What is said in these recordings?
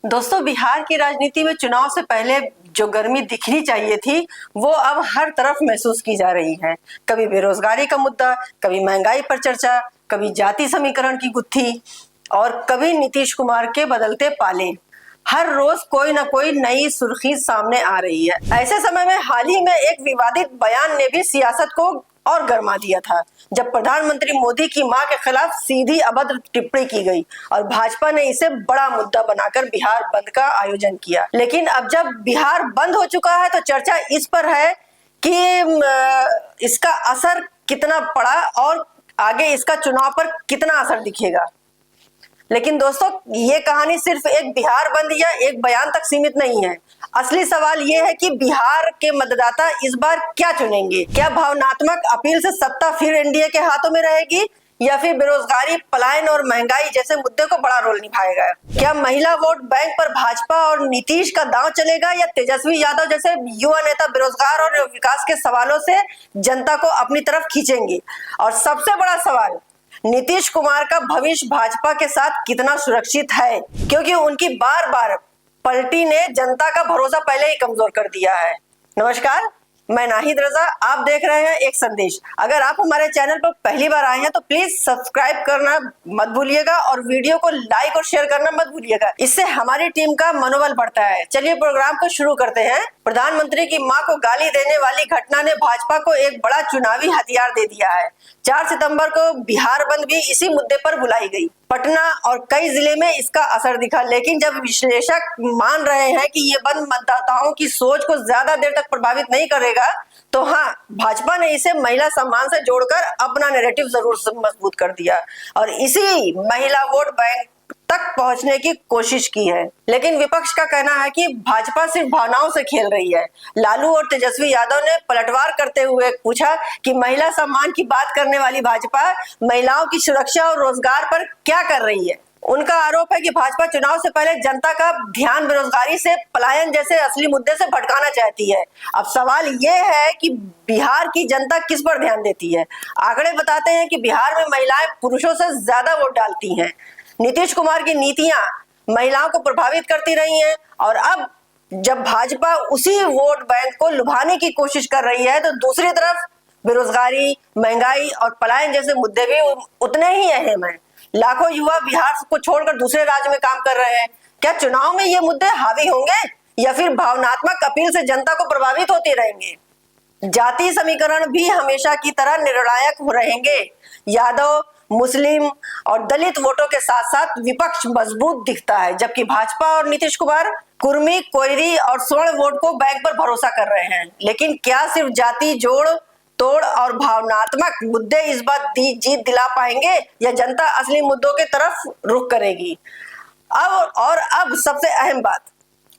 दोस्तों, बिहार की राजनीति में चुनाव से पहले जो गर्मी दिखनी चाहिए थी वो अब हर तरफ महसूस की जा रही है। कभी बेरोजगारी का मुद्दा, कभी महंगाई पर चर्चा, कभी जाति समीकरण की गुत्थी और कभी नीतीश कुमार के बदलते पाले। हर रोज कोई ना कोई नई सुर्खी सामने आ रही है। ऐसे समय में हाल ही में एक विवादित बयान ने भी सियासत को और गर्मा दिया था, जब प्रधानमंत्री मोदी की मां के खिलाफ सीधी अभद्र टिप्पणी की गई और भाजपा ने इसे बड़ा मुद्दा बनाकर बिहार बंद का आयोजन किया। लेकिन अब जब बिहार बंद हो चुका है तो चर्चा इस पर है कि इसका असर कितना पड़ा और आगे इसका चुनाव पर कितना असर दिखेगा। लेकिन दोस्तों, ये कहानी सिर्फ एक बिहार बंद या एक बयान तक सीमित नहीं है। असली सवाल ये है कि बिहार के मतदाता इस बार क्या चुनेंगे। क्या भावनात्मक अपील से सत्ता फिर एनडीए के हाथों में रहेगी या फिर बेरोजगारी, पलायन और महंगाई जैसे मुद्दे को बड़ा रोल निभाएगा। क्या महिला वोट बैंक पर भाजपा और नीतीश का दांव चलेगा या तेजस्वी यादव जैसे युवा नेता बेरोजगार और विकास के सवालों से जनता को अपनी तरफ खींचेंगे। और सबसे बड़ा सवाल, नीतीश कुमार का भविष्य भाजपा के साथ कितना सुरक्षित है, क्योंकि उनकी बार बार पलटी ने जनता का भरोसा पहले ही कमजोर कर दिया है। नमस्कार, मैं नाहिद रजा, आप देख रहे हैं एक संदेश। अगर आप हमारे चैनल पर पहली बार आए हैं तो प्लीज सब्सक्राइब करना मत भूलिएगा और वीडियो को लाइक और शेयर करना मत भूलिएगा। इससे हमारी टीम का मनोबल बढ़ता है। चलिए प्रोग्राम को शुरू करते हैं। प्रधानमंत्री की मां को गाली देने वाली घटना ने भाजपा को एक बड़ा चुनावी हथियार दे दिया है। 4 सितंबर को बिहार बंद भी इसी मुद्दे पर बुलाई गई। पटना और कई जिले में इसका असर दिखा, लेकिन जब विश्लेषक मान रहे हैं कि ये बंद मतदाताओं की सोच को ज्यादा देर तक प्रभावित नहीं करेगा, तो हाँ, भाजपा ने इसे महिला सम्मान से जोड़कर अपना नैरेटिव जरूर मजबूत कर दिया और इसी महिला वोट बैंक तक पहुंचने की कोशिश की है। लेकिन विपक्ष का कहना है कि भाजपा सिर्फ भावनाओं से खेल रही है। लालू और तेजस्वी यादव ने पलटवार करते हुए पूछा कि महिला सम्मान की बात करने वाली भाजपा महिलाओं की सुरक्षा और रोजगार पर क्या कर रही है। उनका आरोप है कि भाजपा चुनाव से पहले जनता का ध्यान बेरोजगारी से, पलायन जैसे असली मुद्दे से भटकाना चाहती है। अब सवाल ये है कि बिहार की जनता किस पर ध्यान देती है। आंकड़े बताते हैं कि बिहार में महिलाएं पुरुषों से ज्यादा वोट डालती हैं। नीतीश कुमार की नीतियां महिलाओं को प्रभावित करती रही हैं और अब जब भाजपा उसी वोट बैंक को लुभाने की कोशिश कर रही है तो दूसरी तरफ बेरोजगारी, महंगाई और पलायन जैसे मुद्दे भी उतने ही अहम हैं। लाखों युवा बिहार को छोड़कर दूसरे राज्य में काम कर रहे हैं। क्या चुनाव में ये मुद्दे हावी होंगे या फिर भावनात्मक अपील से जनता को प्रभावित होते रहेंगे। जाति समीकरण भी हमेशा की तरह निर्णायक रहेंगे। यादव, मुस्लिम और दलित वोटों के साथ साथ विपक्ष मजबूत दिखता है, जबकि भाजपा और नीतीश कुमार कुर्मी, कोयरी और स्वर्ण वोट को बैंक पर भरोसा कर रहे हैं। लेकिन क्या सिर्फ जाति जोड़ तोड़ और भावनात्मक मुद्दे इस बार जीत दिला पाएंगे या जनता असली मुद्दों की तरफ रुख करेगी। अब सबसे अहम बात,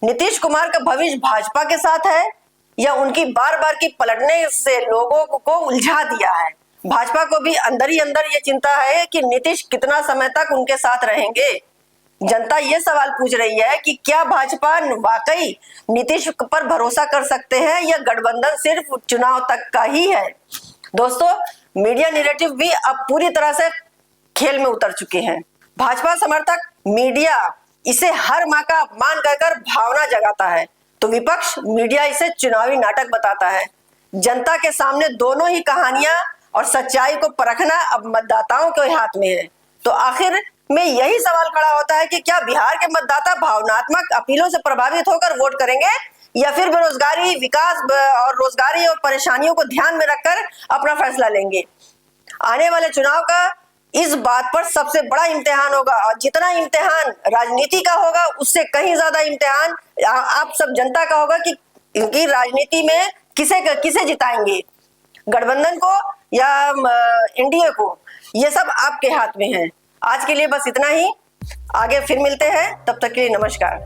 नीतीश कुमार का भविष्य भाजपा के साथ है या उनकी बार बार की पलटने से लोगों को उलझा दिया है। भाजपा को भी अंदर ही अंदर ये चिंता है कि नीतीश कितना समय तक उनके साथ रहेंगे। जनता ये सवाल पूछ रही है कि क्या भाजपा वाकई नीतीश पर भरोसा कर सकते हैं या गठबंधन सिर्फ चुनाव तक का ही है। दोस्तों, मीडिया नैरेटिव भी अब पूरी तरह से खेल में उतर चुके हैं। भाजपा समर्थक मीडिया इसे हर मां का अपमान कहकर भावना जगाता है, तो विपक्ष मीडिया इसे चुनावी नाटक बताता है। जनता के सामने दोनों ही कहानियां और सच्चाई को परखना अब मतदाताओं के हाथ में है। तो आखिर में यही सवाल खड़ा होता है कि क्या बिहार के मतदाता भावनात्मक अपीलों से प्रभावित होकर वोट करेंगे या फिर बेरोजगारी, विकास और रोजगारी और परेशानियों को ध्यान में रखकर अपना फैसला लेंगे। आने वाले चुनाव का इस बात पर सबसे बड़ा इम्तिहान होगा और जितना इम्तिहान राजनीति का होगा उससे कहीं ज्यादा इम्तिहान आप सब जनता का होगा कि इनकी राजनीति में किसे जिताएंगे, गठबंधन को या एनडीए को। ये सब आपके हाथ में है। आज के लिए बस इतना ही। आगे फिर मिलते हैं, तब तक के लिए नमस्कार।